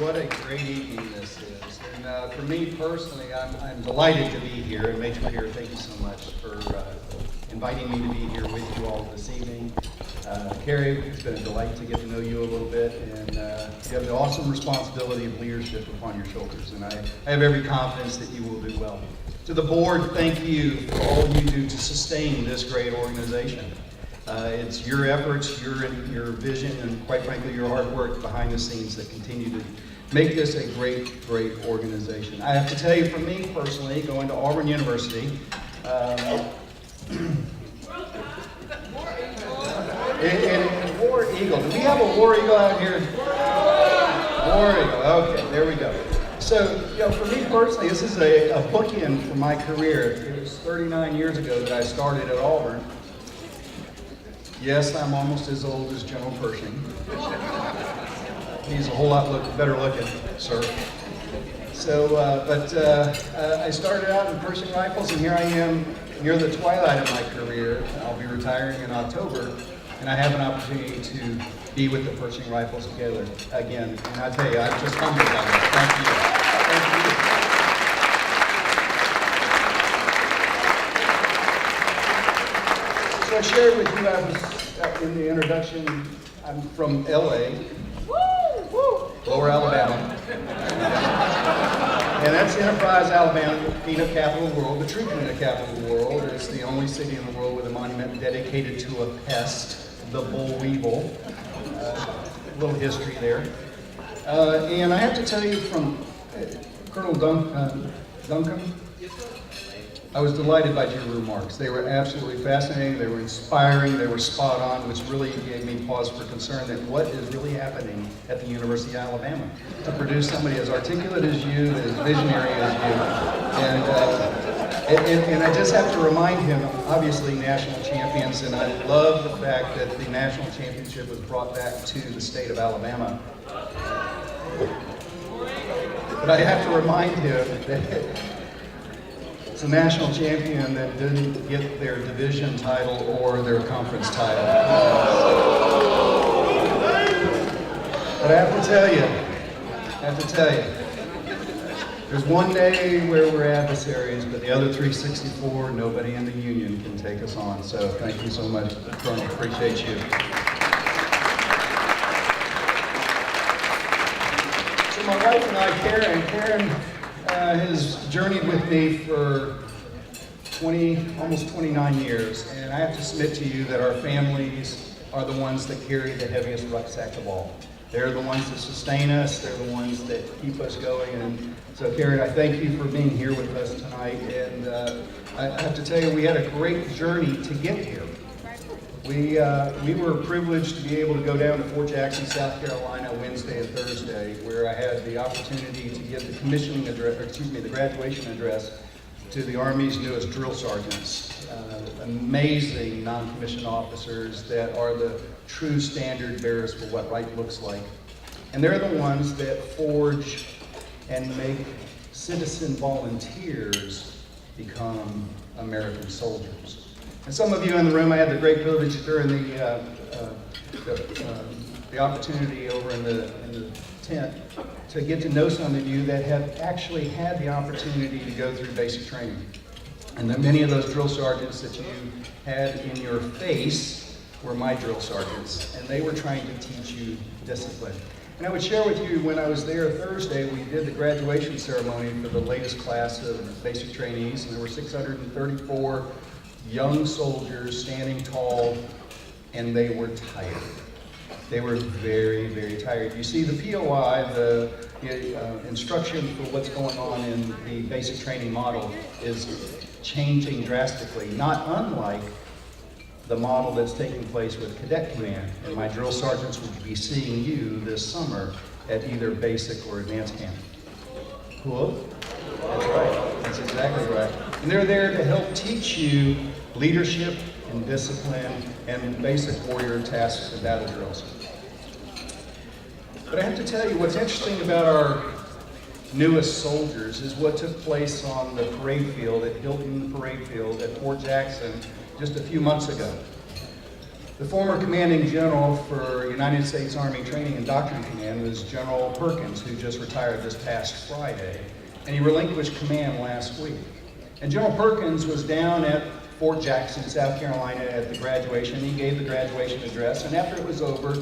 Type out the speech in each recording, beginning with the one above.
what a great evening this is. And for me personally, I'm delighted to be here. And Major here, thank you so much for inviting me to be here with you all this evening. Carrie, it's been a delight to get to know you a little bit. And you have the awesome responsibility of leadership upon your shoulders. And I have every confidence that you will do well. To the board, thank you for all you do to sustain this great organization. It's your efforts, your vision, and quite frankly, your hard work behind the scenes that continue to make this a great, great organization. I have to tell you, for me personally, going to Auburn University, War Eagle. Do we have a War Eagle out here? War Eagle. Okay, there we go. So, for me personally, this is a bookend for my career. It was 39 years ago that I started at Auburn. Yes, I'm almost as old as General Pershing. He's a whole lot better looking, sir. So, I started out in Pershing Rifles, and here I am near the twilight of my career. I'll be retiring in October, and I have an opportunity to be with the Pershing Rifles together again. And I tell you, I'm just humbled by that. Thank you. So I shared with you, I was in the introduction, I'm from LA, Lower Alabama. And that's Enterprise, Alabama, the peanut capital of the world, the true peanut capital of the world. It's the only city in the world with a monument dedicated to a pest, the boll weevil. A little history there. And I have to tell you from Colonel Duncan, I was delighted by your remarks. They were absolutely fascinating, they were inspiring, they were spot on, which really gave me pause for concern that what is really happening at the University of Alabama to produce somebody as articulate as you, as visionary as you. And I just have to remind him, obviously national champions, and I love the fact that the national championship was brought back to the state of Alabama. But I have to remind him that it's a national champion that didn't get their division title or their conference title. But I have to tell you, there's one day where we're adversaries, but the other 364, nobody in the union can take us on. So thank you so much, Colonel. Appreciate you. So my wife and I, Karen has journeyed with me for almost 29 years, and I have to submit to you that our families are the ones that carry the heaviest rucksack of all. They're the ones that sustain us, they're the ones that keep us going, and so Karen, I thank you for being here with us tonight, and I have to tell you, we had a great journey to get here. We were privileged to be able to go down to Fort Jackson, South Carolina, Wednesday and Thursday, where I had the opportunity to give the commissioning address, the graduation address to the Army's newest drill sergeants. Amazing non-commissioned officers that are the true standard bearers for what right looks like. And they're the ones that forge and make citizen volunteers become American soldiers. And some of you in the room, I had the great privilege during the opportunity over in the tent to get to know some of you that have actually had the opportunity to go through basic training. And that many of those drill sergeants that you had in your face were my drill sergeants, and they were trying to teach you discipline. And I would share with you, when I was there Thursday, we did the graduation ceremony for the latest class of basic trainees, and there were 634 young soldiers standing tall, and they were tired. They were very, very tired. You see, the POI, the instruction for what's going on in the basic training model is changing drastically, not unlike the model that's taking place with Cadet Command. And my drill sergeants will be seeing you this summer at either basic or advanced camp. Cool? That's right. That's exactly right. And they're there to help teach you leadership and discipline and basic warrior tasks and battle drills. But I have to tell you, what's interesting about our newest soldiers is what took place on the parade field at Hilton Parade Field at Fort Jackson just a few months ago. The former commanding general for United States Army Training and Doctrine Command was General Perkins, who just retired this past Friday, and he relinquished command last week. And General Perkins was down at Fort Jackson, South Carolina at the graduation. He gave the graduation address, and after it was over,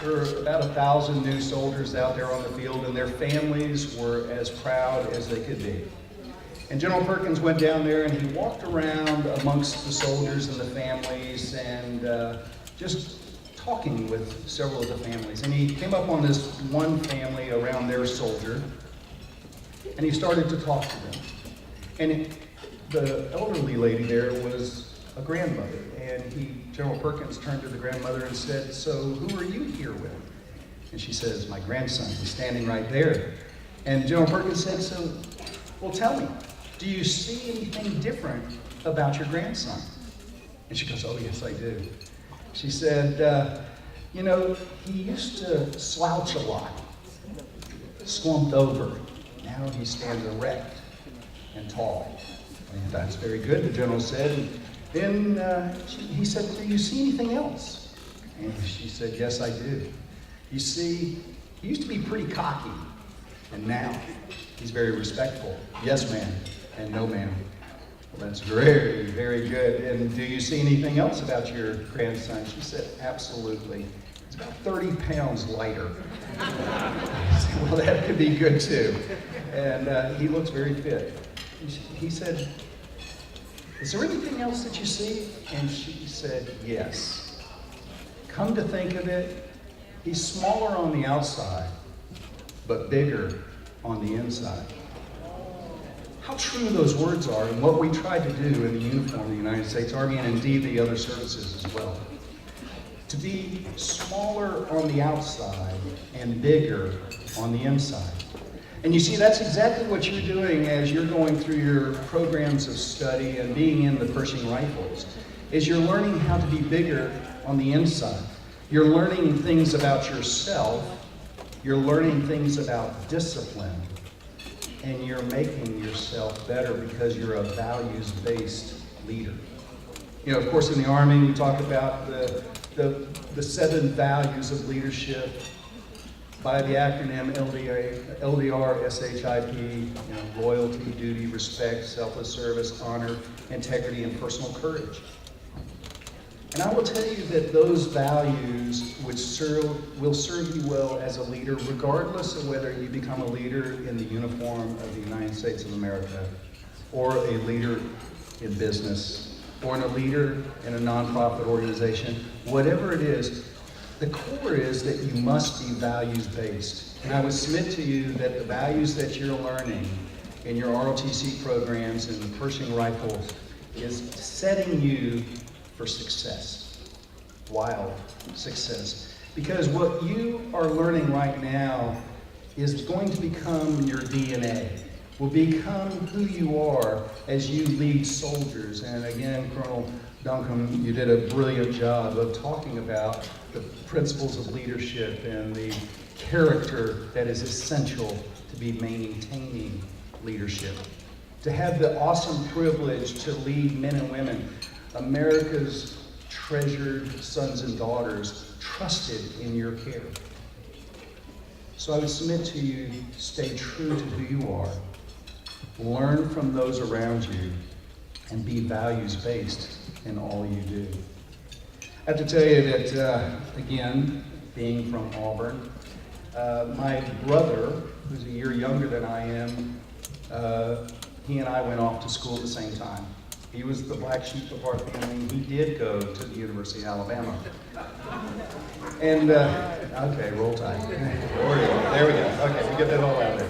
there were about 1,000 new soldiers out there on the field, and their families were as proud as they could be. And General Perkins went down there and he walked around amongst the soldiers and the families and just talking with several of the families. And he came up on this one family around their soldier, and he started to talk to them. And the elderly lady there was a grandmother, and General Perkins turned to the grandmother and said, "So who are you here with?" And she says, "My grandson, he's standing right there." And General Perkins said, "So, well, tell me, do you see anything different about your grandson?" And she goes, "Oh, yes, I do." She said, "You know, he used to slouch a lot, slumped over. Now he stands erect and tall." And that's very good, the general said. And then he said, "Do you see anything else?" And she said, "Yes, I do. You see, he used to be pretty cocky, and now he's very respectful. Yes, ma'am, and no, ma'am." Well, that's very, very good. "And do you see anything else about your grandson?" She said, "Absolutely. He's about 30 pounds lighter." I said, "Well, that could be good too. And he looks very fit." He said, "Is there anything else that you see?" And she said, "Yes. Come to think of it, he's smaller on the outside, but bigger on the inside." How true those words are and what we try to do in the uniform of the United States Army and indeed the other services as well. To be smaller on the outside and bigger on the inside. And you see, that's exactly what you're doing as you're going through your programs of study and being in the Pershing Rifles, is you're learning how to be bigger on the inside. You're learning things about yourself, you're learning things about discipline, and you're making yourself better because you're a values-based leader. You know, of course, in the Army, we talk about the 7 values of leadership by the acronym LDR, SHIP, loyalty, duty, respect, selfless service, honor, integrity, and personal courage. And I will tell you that those values will serve you well as a leader, regardless of whether you become a leader in the uniform of the United States of America, or a leader in business, or a leader in a nonprofit organization. Whatever it is, the core is that you must be values-based. And I would submit to you that the values that you're learning in your ROTC programs and the Pershing Rifles is setting you for success, wild success. Because what you are learning right now is going to become your DNA, will become who you are as you lead soldiers. And again, Colonel Duncan, you did a brilliant job of talking about the principles of leadership and the character that is essential to be maintaining leadership. To have the awesome privilege to lead men and women, America's treasured sons and daughters, trusted in your care. So I would submit to you, stay true to who you are, learn from those around you, and be values-based in all you do. I have to tell you that, again, being from Auburn, my brother, who's a year younger than I am, he and I went off to school at the same time. He was the black sheep of our family. He did go to the University of Alabama. And, okay, roll tide. There we go. Okay, we get that all out there.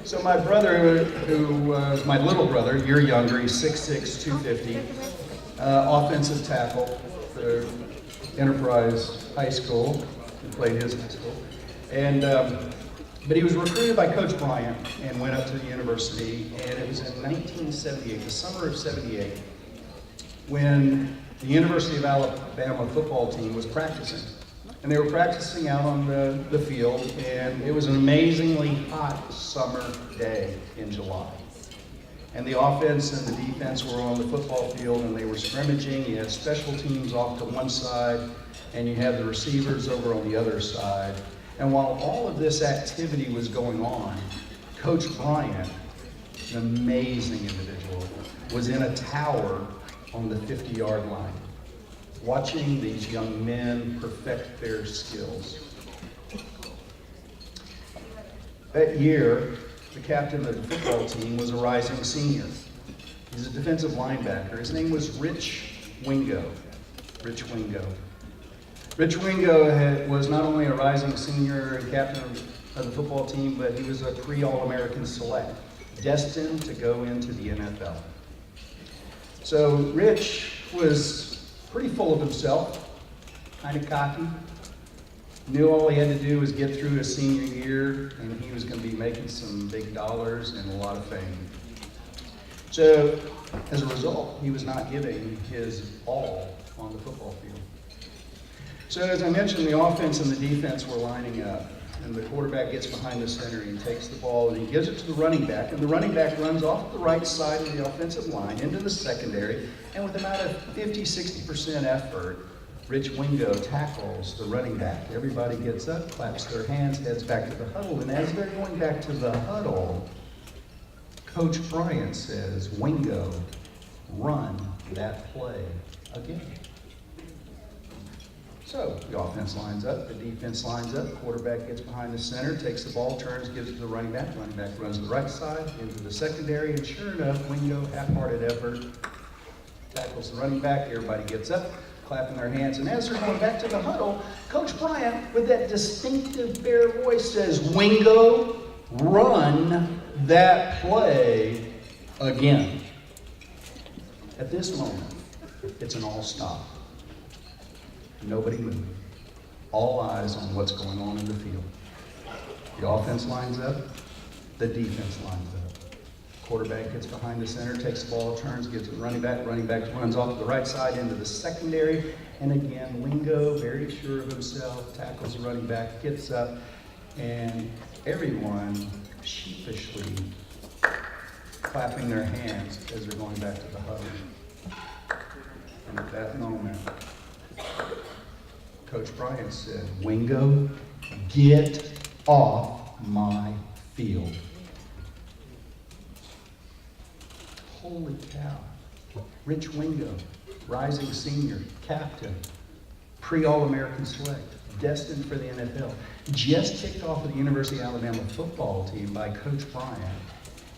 So my brother, who was my little brother, a year younger, he's 6'6", 250, offensive tackle for Enterprise High School. He played his high school. And, but he was recruited by Coach Bryant and went up to the university, and it was in 1978, the summer of '78, when the University of Alabama football team was practicing. And they were practicing out on the field, and it was an amazingly hot summer day in July. And the offense and the defense were on the football field and they were scrimmaging. You had special teams off to one side and you had the receivers over on the other side. And while all of this activity was going on, Coach Bryant, an amazing individual, was in a tower on the 50-yard line, watching these young men perfect their skills. That year, the captain of the football team was a rising senior. He's a defensive linebacker. His name was Rich Wingo. Rich Wingo. Rich Wingo was not only a rising senior and captain of the football team, but he was a pre-All-American select, destined to go into the NFL. So Rich was pretty full of himself, kind of cocky, knew all he had to do was get through his senior year and he was going to be making some big dollars and a lot of fame. So as a result, he was not giving his all on the football field. So as I mentioned, the offense and the defense were lining up and the quarterback gets behind the center and he takes the ball and he gives it to the running back and the running back runs off the right side of the offensive line into the secondary, and with about a 50-60% effort, Rich Wingo tackles the running back. Everybody gets up, claps their hands, heads back to the huddle, and as they're going back to the huddle, Coach Bryant says, "Wingo, run that play again." So the offense lines up, the defense lines up, quarterback gets behind the center, takes the ball, turns, gives it to the running back runs to the right side, into the secondary, and sure enough, Wingo, half-hearted effort, tackles the running back, everybody gets up, clapping their hands, and as they're going back to the huddle, Coach Bryant, with that distinctive bare voice, says, "Wingo, run that play again." At this moment, it's an all stop. Nobody moved. All eyes on what's going on in the field. The offense lines up, the defense lines up. Quarterback gets behind the center, takes the ball, turns, gives it to running back runs off to the right side into the secondary, and again, Wingo, very sure of himself, tackles the running back, gets up, and everyone sheepishly clapping their hands as they're going back to the huddle. And at that moment, Coach Bryant said, "Wingo, get off my field." Holy cow. Rich Wingo, rising senior, captain, pre-All-American select, destined for the NFL, just kicked off with the University of Alabama football team by Coach Bryant.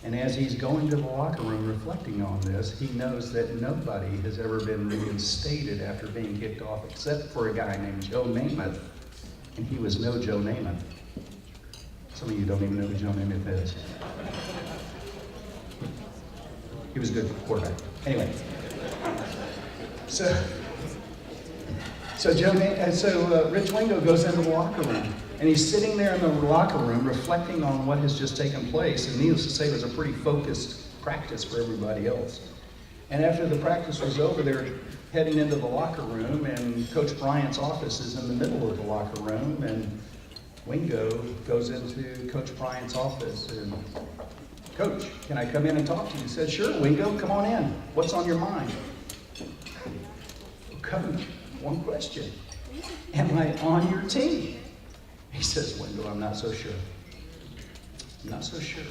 And as he's going to the locker room reflecting on this, he knows that nobody has ever been reinstated after being kicked off except for a guy named Joe Namath. And he was no Joe Namath. Some of you don't even know who Joe Namath is. He was a good quarterback. Anyway, so Rich Wingo goes into the locker room. And he's sitting there in the locker room reflecting on what has just taken place. And needless to say, it was a pretty focused practice for everybody else. And after the practice was over, they're heading into the locker room, and Coach Bryant's office is in the middle of the locker room, and Wingo goes into Coach Bryant's office and, "Coach, can I come in and talk to you?" He said, "Sure, Wingo, come on in. What's on your mind?" "Coach, one question. Am I on your team?" He says, "Wingo, I'm not so sure. I'm not so sure."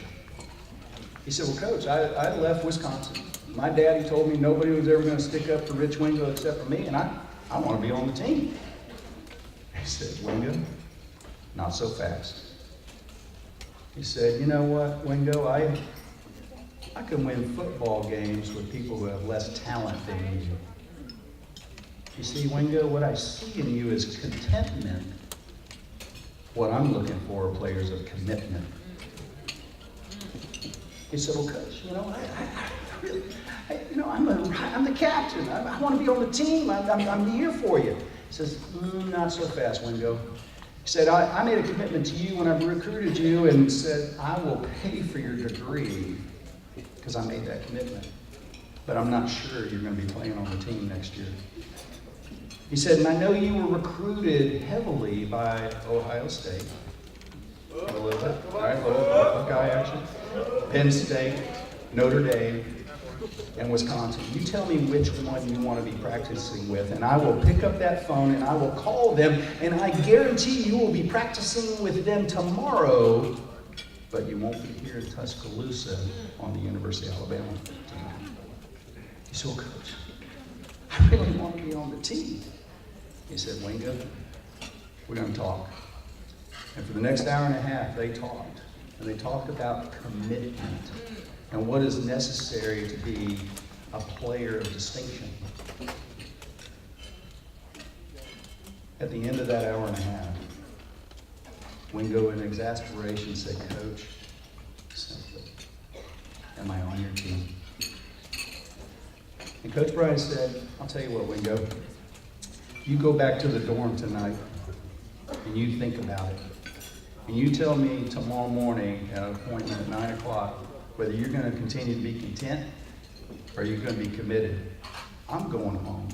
He said, "Well, Coach, I left Wisconsin. My daddy told me nobody was ever going to stick up for Rich Wingo except for me, and I want to be on the team." He said, "Wingo, not so fast." He said, "You know what, Wingo, I can win football games with people who have less talent than you. You see, Wingo, what I see in you is contentment. What I'm looking for are players of commitment." He said, "Well, Coach, I'm the captain. I want to be on the team. I'm here for you." He says, "Not so fast, Wingo." He said, I made a commitment to you when I recruited you and said, I will pay for your degree because I made that commitment. But I'm not sure you're going to be playing on the team next year." He said, "And I know you were recruited heavily by Ohio State." A little bit, all right, a little Buckeye action. Penn State, Notre Dame, and Wisconsin. You tell me which one you want to be practicing with, and I will pick up that phone and I will call them, and I guarantee you will be practicing with them tomorrow, but you won't be here in Tuscaloosa on the University of Alabama team. He said, well, Coach, I really want to be on the team. He said, Wingo, we're going to talk. And for the next hour and a half, they talked. And they talked about commitment and what is necessary to be a player of distinction. At the end of that hour and a half, Wingo in exasperation said, Coach, simply, am I on your team? And Coach Bryan said, I'll tell you what, Wingo, you go back to the dorm tonight and you think about it. And you tell me tomorrow morning at an appointment at 9 o'clock whether you're going to continue to be content or you're going to be committed. I'm going home.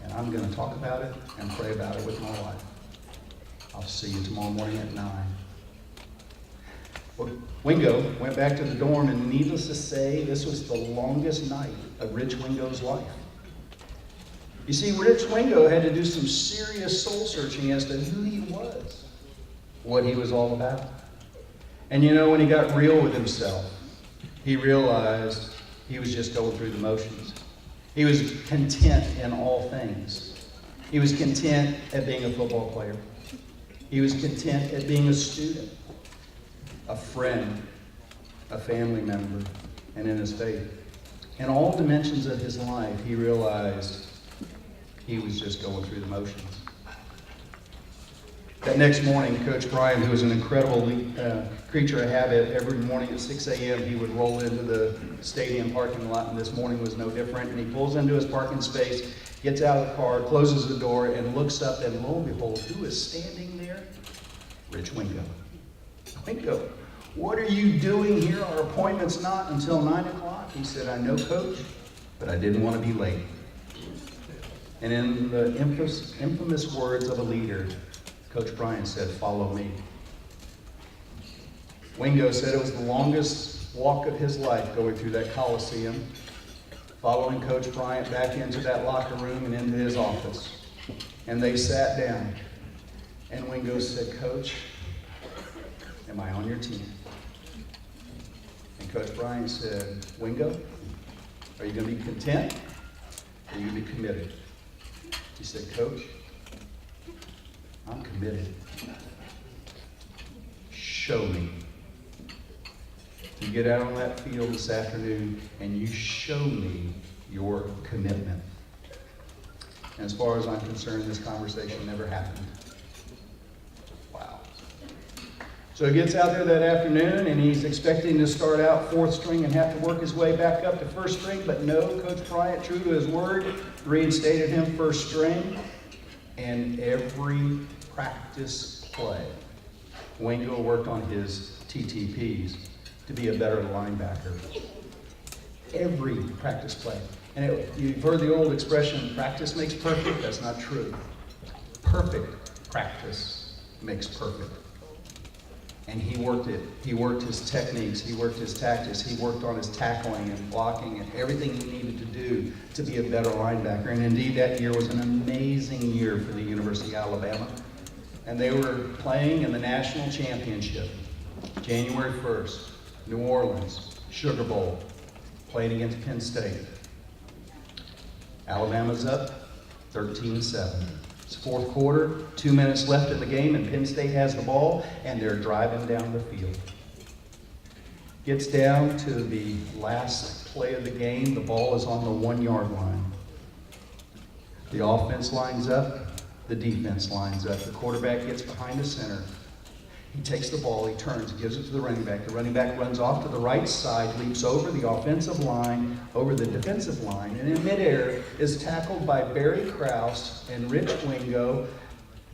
And I'm going to talk about it and pray about it with my wife. I'll see you tomorrow morning at 9. Well, Wingo went back to the dorm, and needless to say, this was the longest night of Rich Wingo's life. You see, Rich Wingo had to do some serious soul searching as to who he was, what he was all about. And you know, when he got real with himself, he realized he was just going through the motions. He was content in all things. He was content at being a football player. He was content at being a student, a friend, a family member, and in his faith. In all dimensions of his life, he realized he was just going through the motions. That next morning, Coach Bryan, who was an incredible creature of habit, every morning at 6 a.m. he would roll into the stadium parking lot, and this morning was no different. And he pulls into his parking space, gets out of the car, closes the door, and looks up, and lo and behold, who is standing there? Rich Wingo. Wingo, what are you doing here? Our appointment's not until 9 o'clock. He said, I know, Coach, but I didn't want to be late. And in the infamous words of a leader, Coach Bryan said, follow me. Wingo said it was the longest walk of his life going through that Coliseum, following Coach Bryant back into that locker room and into his office. And they sat down. And Wingo said, Coach, am I on your team? And Coach Bryan said, Wingo, are you going to be content or are you going to be committed? He said, Coach, I'm committed. Show me. You get out on that field this afternoon and you show me your commitment. And as far as I'm concerned, this conversation never happened. Wow. So he gets out there that afternoon and he's expecting to start out fourth string and have to work his way back up to first string, but no, Coach Bryant, true to his word, reinstated him first string. And every practice play, Wingo worked on his TTPs to be a better linebacker. Every practice play. And you've heard the old expression, practice makes perfect. That's not true. Perfect practice makes perfect. And he worked it. He worked his techniques. He worked his tactics. He worked on his tackling and blocking and everything he needed to do to be a better linebacker. And indeed, that year was an amazing year for the University of Alabama. And they were playing in the national championship, January 1st, New Orleans, Sugar Bowl, playing against Penn State. Alabama's up 13-7. It's fourth quarter, 2 minutes left in the game, and Penn State has the ball, and they're driving down the field. Gets down to the last play of the game. The ball is on the 1 yard line. The offense lines up. The defense lines up. The quarterback gets behind the center. He takes the ball, he turns, gives it to the running back. The running back runs off to the right side, leaps over the offensive line, over the defensive line, and in midair is tackled by Barry Krause and Rich Wingo.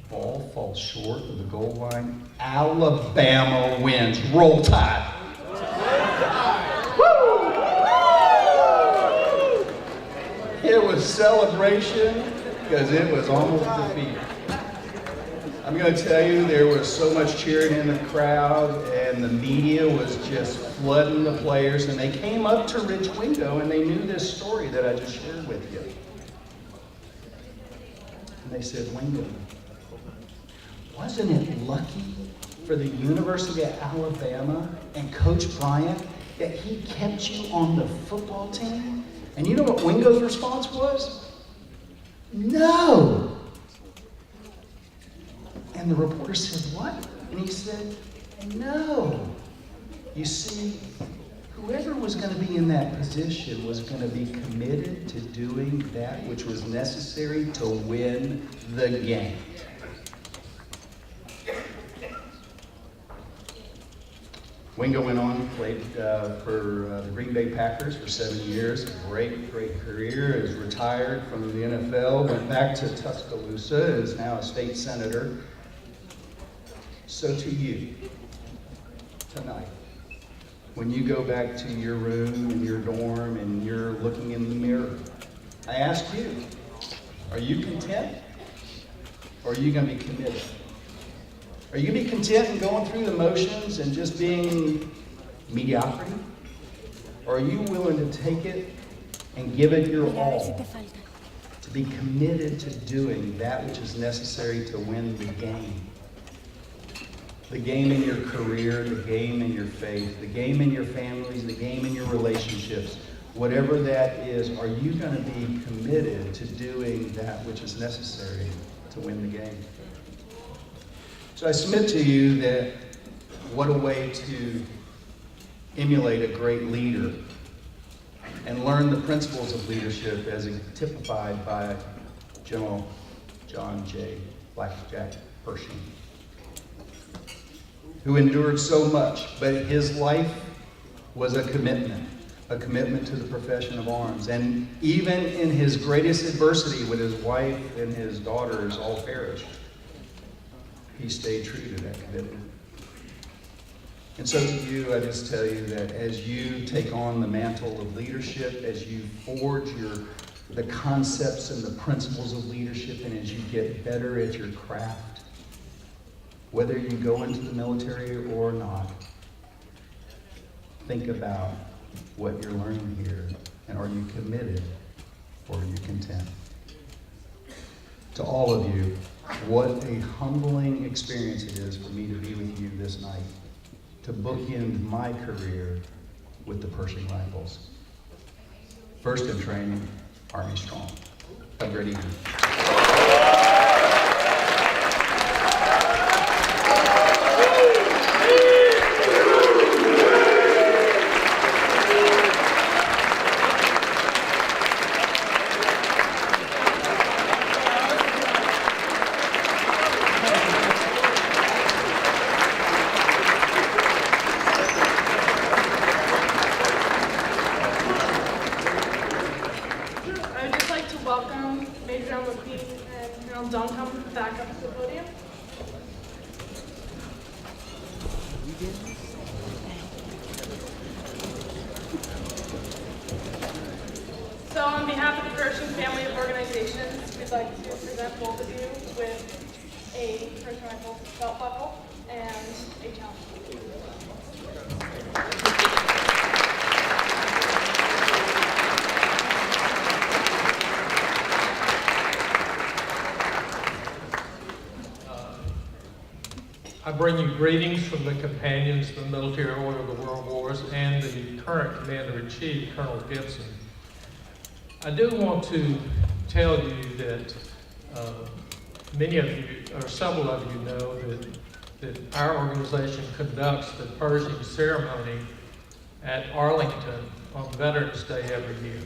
Ball falls short of the goal line. Alabama wins. Roll Tide. Woo! It was celebration because it was almost defeat. I'm going to tell you, there was so much cheering in the crowd, and the media was just flooding the players, and they came up to Rich Wingo and they knew this story that I just shared with you. And they said, Wingo, wasn't it lucky for the University of Alabama and Coach Bryant that he kept you on the football team? And you know what Wingo's response was? No. And the reporter said, what? And he said, no. You see, whoever was going to be in that position was going to be committed to doing that which was necessary to win the game. Wingo went on, played for the Green Bay Packers for 7 years. A great career. Is retired from the NFL, went back to Tuscaloosa, is now a state senator. So to you, tonight, when you go back to your room in your dorm and you're looking in the mirror, I ask you, are you content? Or are you going to be committed? Are you going to be content in going through the motions and just being mediocrity? Or are you willing to take it and give it your all? To be committed to doing that which is necessary to win the game. The game in your career, the game in your faith, the game in your families, the game in your relationships. Whatever that is, are you going to be committed to doing that which is necessary to win the game? So I submit to you that what a way to emulate a great leader and learn the principles of leadership as typified by General John J. Blackjack Pershing, who endured so much, but his life was a commitment to the profession of arms. And even in his greatest adversity, when his wife and his daughters all perished, he stayed true to that commitment. And so to you, I just tell you that as you take on the mantle of leadership, as you forge the concepts and the principles of leadership, and as you get better at your craft, whether you go into the military or not, think about what you're learning here, and are you committed or are you content? To all of you, what a humbling experience it is for me to be with you this night, to bookend my career with the Pershing Rifles. First in training, Army Strong. Have a great evening. So on behalf of the Pershing family of organizations, we'd like to present both of you with a Pershing Rifle belt buckle and a challenge. I bring you greetings from the companions of the military order of the World Wars and the current Commander-in-Chief, Colonel Gibson. I do want to tell you that many of you, or several of you know that our organization conducts the Pershing ceremony at Arlington on Veterans Day every year.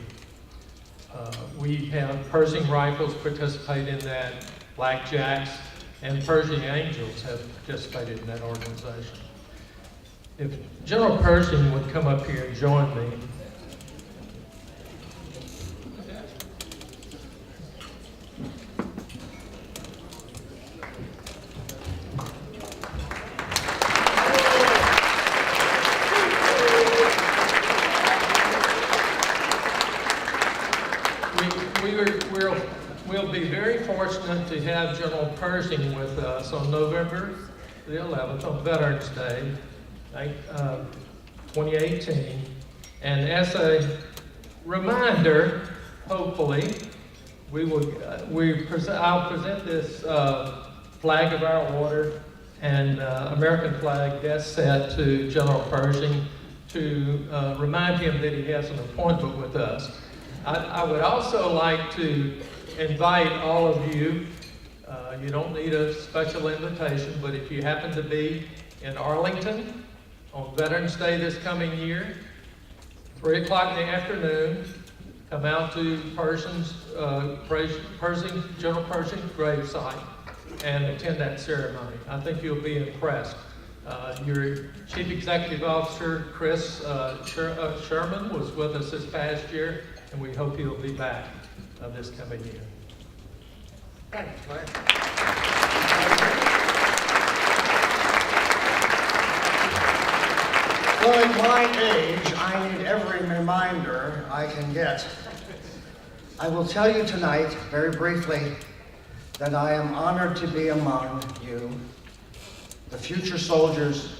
We have Pershing Rifles participate in that, Blackjacks, and Pershing Angels have participated in that organization. If General Pershing would come up here and join me. We'll be very fortunate to have General Pershing with us on November the 11th, on Veterans Day. 2018. And as a reminder, hopefully, I'll present this flag of our order and American flag desk set to General Pershing to remind him that he has an appointment with us. I would also like to invite all of you, you don't need a special invitation, but if you happen to be in Arlington on Veterans Day this coming year, 3 o'clock in the afternoon, come out to General Pershing's gravesite and attend that ceremony. I think you'll be impressed. Your Chief Executive Officer, Chris Sherman, was with us this past year, and we hope he'll be back this coming year. Thanks, Clay. Well, at my age, I need every reminder I can get. I will tell you tonight, very briefly, that I am honored to be among you, the future soldiers,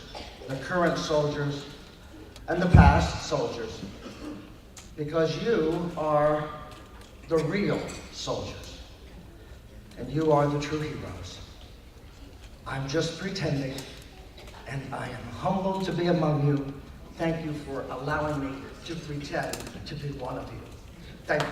the current soldiers, and the past soldiers, because you are the real soldiers, and you are the true heroes. I'm just pretending, and I am humbled to be among you. Thank you for allowing me to pretend to be one of you. Thank you.